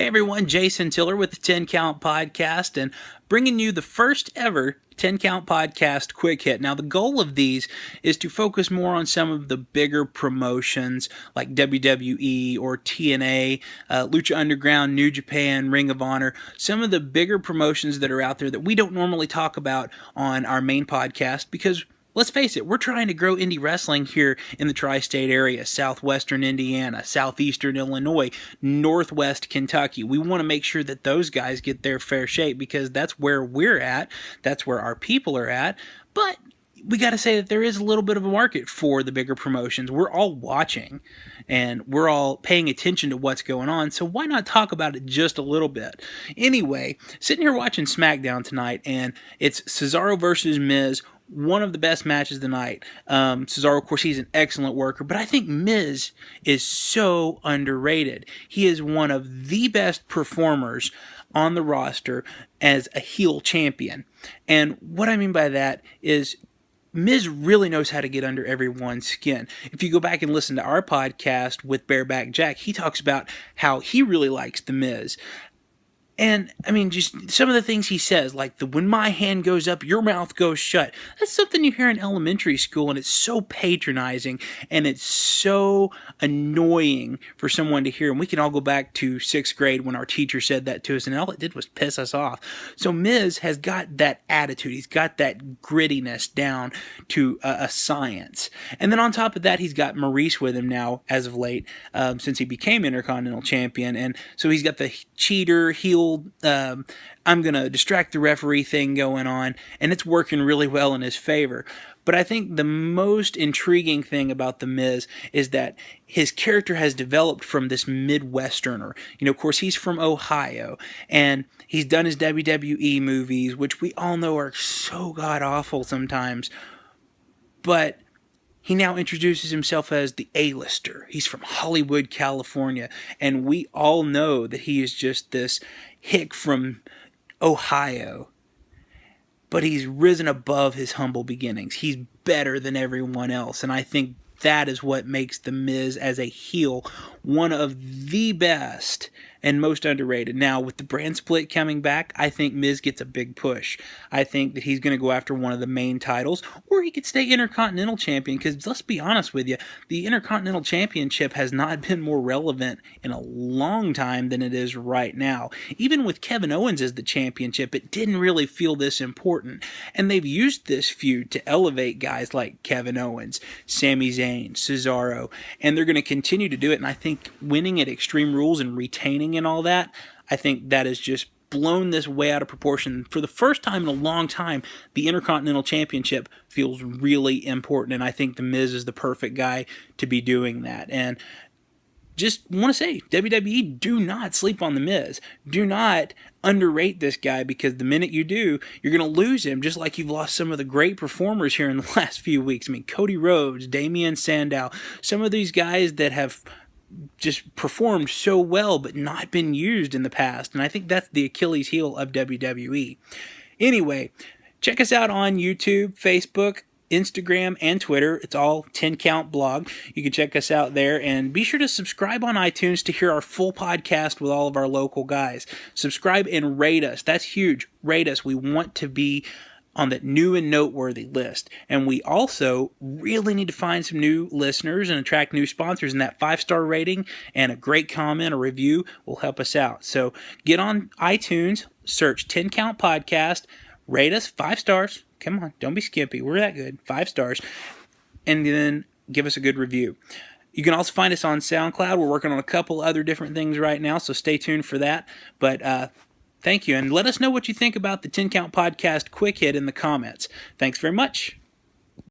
Hey everyone, Jason Tiller with the 10 Count Podcast and bringing you the first ever 10 Count Podcast Quick Hit. Now the goal of these is to focus more on some of the bigger promotions like WWE or TNA, Lucha Underground, New Japan, Ring of Honor, some of the bigger promotions that are out there that we don't normally talk about on our main podcast because let's face it, we're trying to grow indie wrestling here in the tri-state area, southwestern Indiana, southeastern Illinois, northwest Kentucky. We want to make sure that those guys get their fair shake because that's where we're at, that's where our people are at, but we got to say that there is a little bit of a market for the bigger promotions. We're all watching and we're all paying attention to what's going on, so why not talk about it just a little bit? Anyway, sitting here watching SmackDown tonight, and it's Cesaro versus Miz, one of the best matches of the night. Cesaro, of course, he's an excellent worker, but I think Miz is so underrated. He is one of the best performers on the roster as a heel champion. And what I mean by that is Miz really knows how to get under everyone's skin. If you go back and listen to our podcast with Bareback Jack, he talks about how he really likes The Miz. And, I mean, just some of the things he says, like when my hand goes up, your mouth goes shut. That's something you hear in elementary school, and it's so patronizing, and it's so annoying for someone to hear. And we can all go back to 6th grade when our teacher said that to us, and all it did was piss us off. So Miz has got that attitude. He's got that grittiness down to a science. And then on top of that, he's got Maurice with him now, as of late, since he became Intercontinental Champion. And so he's got the cheater, heel, I'm going to distract the referee thing going on, and it's working really well in his favor. But I think the most intriguing thing about The Miz is that his character has developed from this Midwesterner. You know, of course, he's from Ohio, and he's done his WWE movies, which we all know are so god-awful sometimes. But he now introduces himself as the Alister. He's from Hollywood, California, and we all know that he is just this hick from Ohio. But he's risen above his humble beginnings. He's better than everyone else, and I think that is what makes The Miz as a heel one of the best and most underrated. Now, with the brand split coming back, I think Miz gets a big push. I think that he's going to go after one of the main titles, or he could stay Intercontinental Champion, because let's be honest with you, the Intercontinental Championship has not been more relevant in a long time than it is right now. Even with Kevin Owens as the championship, it didn't really feel this important. And they've used this feud to elevate guys like Kevin Owens, Sami Zayn, Cesaro, and they're going to continue to do it. And I think winning at Extreme Rules and retaining and all that, I think that is just blown this way out of proportion. For the first time in a long time, the Intercontinental Championship feels really important, and I think The Miz is the perfect guy to be doing that. And just want to say, WWE, do not sleep on The Miz. Do not underrate this guy, because the minute you do, you're going to lose him, just like you've lost some of the great performers here in the last few weeks. I mean, Cody Rhodes, Damian Sandow, some of these guys that have just performed so well but not been used in the past, and I think that's the Achilles heel of WWE. Anyway, check us out on YouTube, Facebook, Instagram, and Twitter. It's all 10 Count Blog. You can check us out there, and be sure to subscribe on iTunes to hear our full podcast with all of our local guys. Subscribe and rate us. That's huge. Rate us. We want to be on that new and noteworthy list. And we also really need to find some new listeners and attract new sponsors, and that 5-star rating and a great comment or review will help us out. So get on iTunes, search 10 Count Podcast, rate us 5 stars. Come on, don't be skimpy. We're that good. 5 stars. And then give us a good review. You can also find us on SoundCloud. We're working on a couple other different things right now, so stay tuned for that. But thank you, and let us know what you think about the 10 Count Podcast Quick Hit in the comments. Thanks very much.